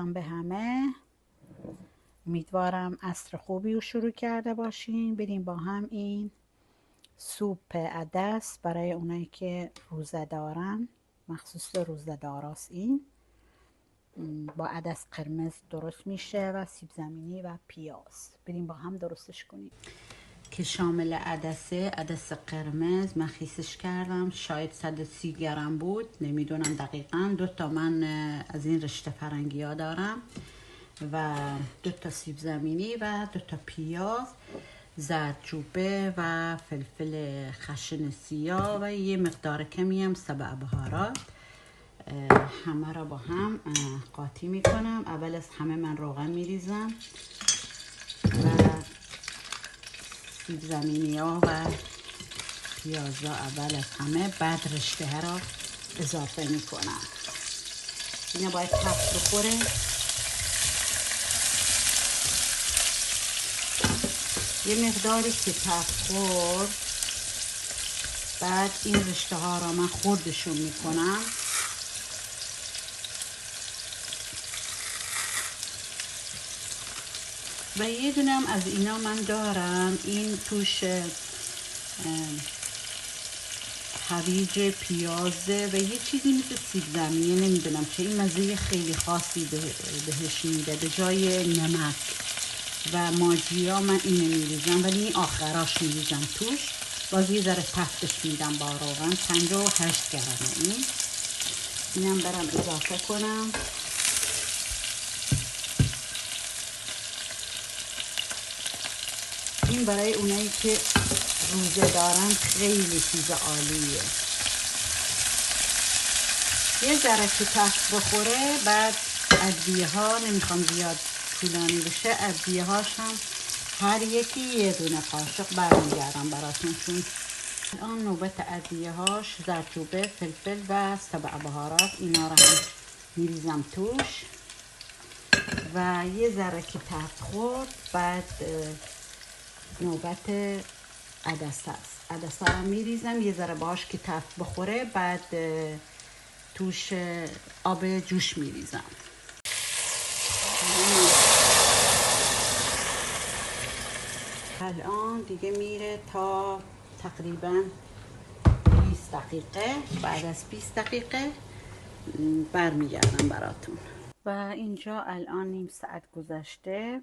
به همه، امیدوارم عصر خوبی رو شروع کرده باشین. بریم با هم این سوپ عدس برای اونایی که روزه دارن، مخصوص روزه داراست. این با عدس قرمز درست میشه و سیب زمینی و پیاز. بریم با هم درستش کنیم که شامل عدس قرمز. من خیسش کردم، شاید 130 گرم بود، نمیدونم دقیقا. 2 تا من از این رشته فرنگی ها دارم و 2 تا سیب زمینی و 2 تا پیاز، زردچوبه و فلفل خشن سیاه و یه مقدار کمی هم سبع بهارات. همه را با هم قاطی میکنم. اول از همه من روغن میریزم و سیب زمینی ها و پیازا اول از همه، بعد رشته را اضافه میکنم. اینا باید تفت بخوره. یه مقداری که تفت خورد، بعد این رشته ها را من خردشون میکنم. و یه دونم از اینا من دارم، این توش هویج، پیازه و یه چیزی مثل سیب زمینی، نمیدونم چه. این مزه خیلی خاصی بهش میده به جای نمک و ماجی ها. من اینو میریزم، ولی این آخراش میریزم توش. باز یه ذره تفتش میدم با روغن. 58 گرمه اینم برم اضافه کنم. این برای اونایی که روزه دارن خیلی چیز عالیه. یه ذره که تفت بخوره، بعد ادویه ها، نمیخوام زیاد طولانی بشه، ادویه هاش هم هر یکی یه دونه قاشق برمیگردم براتون. چون الان نوبت ادویه هاش، زردچوبه، فلفل و سبع بهارات، اینا رو هم میریزم توش و یه ذره که تفت خورد، بعد نوبت عدسه است. عدسه رو میریزم یه ذره باش که تفت بخوره، بعد توش آب جوش میریزم. الان دیگه میره تا تقریبا 20 دقیقه. بعد از 20 دقیقه برمیگردم براتون. و اینجا الان نیم ساعت گذشته.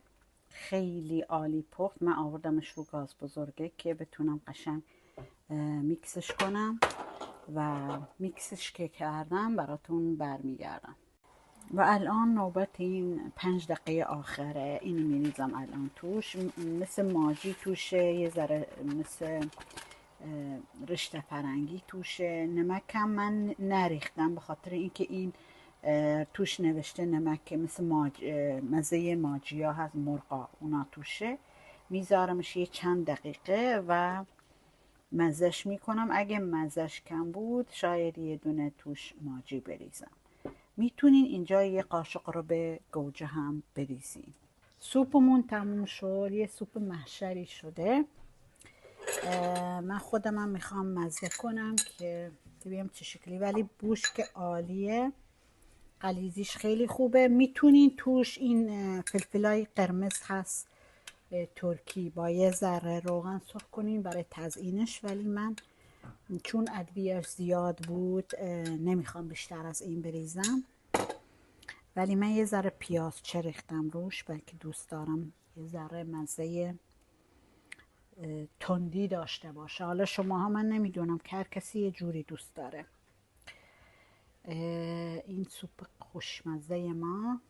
خیلی عالی پخت. من آوردمش رو گاز بزرگه که بتونم قشنگ میکسش کنم و میکسش که کردم براتون برمیگردم. و الان نوبت این 5 دقیقه آخره. اینو میریزم الان توش، مثل ماجی توشه، یه ذره مثل رشته فرنگی توشه. نمکم من نریختم به خاطر اینکه این توش نوشته نمک مثل مزه ماجی ها هست، مرغا، اونا توشه. میذارمش یه چند دقیقه و مزش میکنم. اگه مزش کم بود شاید یه دونه توش ماجی بریزم. میتونین اینجا یه قاشق رو به گوجه هم بریزین. سوپمون تموم شد. یه سوپ محشری شده. من خودم میخوام مزه کنم که ببینم چه شکلی، ولی بوشک عالیه، غلیظیش خیلی خوبه. میتونین توش این فلفلای قرمز هست ترکی، با یه ذره روغن سرخ کنین برای تزیینش، ولی من چون ادویه‌اش زیاد بود نمیخوام بیشتر از این بریزم. ولی من یه ذره پیاز چریختم روش، بلکه دوست دارم یه ذره مزه تندی داشته باشه. حالا شما ها من نمیدونم که هر کسی یه جوری دوست داره. این سوپ خوشمزه ما